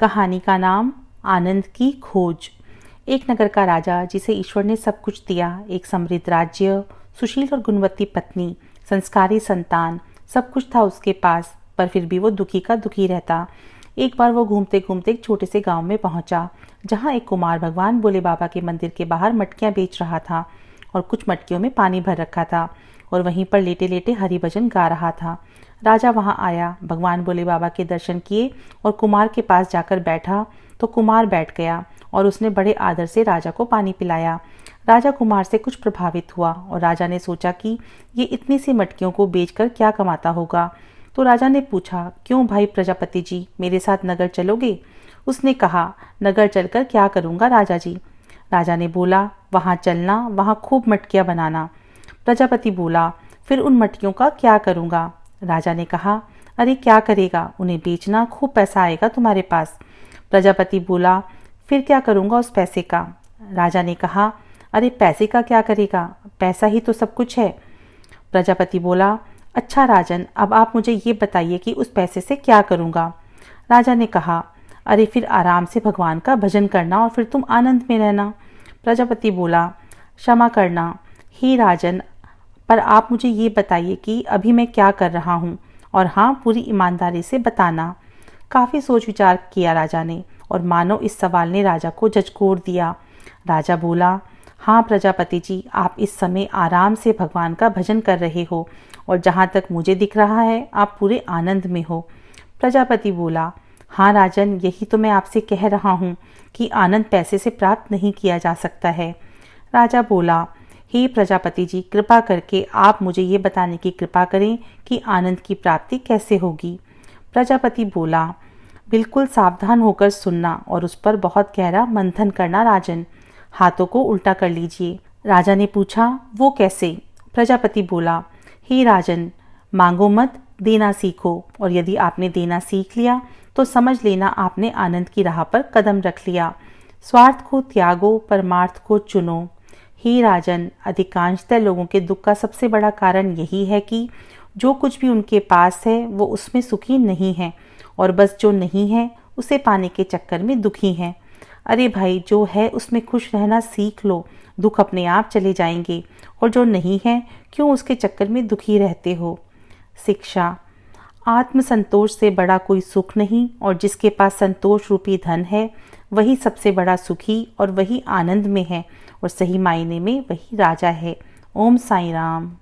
कहानी का नाम आनंद की खोज। एक नगर का राजा जिसे ईश्वर ने सब कुछ दिया, एक समृद्ध राज्य, सुशील और गुणवती पत्नी, संस्कारी संतान, सब कुछ था उसके पास, पर फिर भी वो दुखी का दुखी रहता। एक बार वो घूमते घूमते एक छोटे से गांव में पहुंचा, जहां एक कुमार भगवान भोले बाबा के मंदिर के बाहर मटकियां बेच रहा था और कुछ मटकियों में पानी भर रखा था और वहीं पर लेटे लेटे हरि भजन गा रहा था। राजा वहां आया, भगवान भोले बाबा के दर्शन किए और कुमार के पास जाकर बैठा तो कुमार बैठ गया और उसने बड़े आदर से राजा को पानी पिलाया। राजा कुमार से कुछ प्रभावित हुआ और राजा ने सोचा कि ये इतनी सी मटकियों को बेचकर क्या कमाता होगा। तो राजा ने पूछा, क्यों भाई प्रजापति जी, मेरे साथ नगर चलोगे? उसने कहा, नगर चलकर क्या करूंगा राजा जी। राजा ने बोला, वहां चलना, वहां खूब मटकियां बनाना। प्रजापति बोला, फिर उन मटकियों का क्या करूंगा? राजा ने कहा, अरे क्या करेगा, उन्हें बेचना, खूब पैसा आएगा तुम्हारे पास। प्रजापति बोला, फिर क्या करूंगा उस पैसे का? राजा ने कहा, अरे पैसे का क्या करेगा, पैसा ही तो सब कुछ है। प्रजापति बोला, अच्छा राजन, अब आप मुझे ये बताइए कि उस पैसे से क्या करूंगा। राजा ने कहा, अरे फिर आराम से भगवान का भजन करना और फिर तुम आनंद में रहना। प्रजापति बोला, क्षमा करना हे राजन, पर आप मुझे ये बताइए कि अभी मैं क्या कर रहा हूँ, और हाँ, पूरी ईमानदारी से बताना। काफ़ी सोच विचार किया राजा ने, और मानो इस सवाल ने राजा को झकझोर दिया। राजा बोला, हाँ प्रजापति जी, आप इस समय आराम से भगवान का भजन कर रहे हो और जहाँ तक मुझे दिख रहा है आप पूरे आनंद में हो। प्रजापति बोला, हाँ राजन, यही तो मैं आपसे कह रहा हूँ कि आनंद पैसे से प्राप्त नहीं किया जा सकता है। राजा बोला, हे प्रजापति जी, कृपा करके आप मुझे ये बताने की कृपा करें कि आनंद की प्राप्ति कैसे होगी। प्रजापति बोला, बिल्कुल सावधान होकर सुनना और उस पर बहुत गहरा मंथन करना राजन। हाथों को उल्टा कर लीजिए। राजा ने पूछा, वो कैसे? प्रजापति बोला, हे राजन, मांगो मत, देना सीखो, और यदि आपने देना सीख लिया तो समझ लेना आपने आनंद की राह पर कदम रख लिया। स्वार्थ को त्यागो, परमार्थ को चुनो। हे राजन, अधिकांशतः लोगों के दुख का सबसे बड़ा कारण यही है कि जो कुछ भी उनके पास है वो उसमें सुखी नहीं है, और बस जो नहीं है उसे पाने के चक्कर में दुखी हैं। अरे भाई, जो है उसमें खुश रहना सीख लो, दुख अपने आप चले जाएंगे, और जो नहीं है क्यों उसके चक्कर में दुखी रहते हो। शिक्षा, आत्मसंतोष से बड़ा कोई सुख नहीं, और जिसके पास संतोष रूपी धन है वही सबसे बड़ा सुखी और वही आनंद में है, और सही मायने में वही राजा है। ओम साईं राम।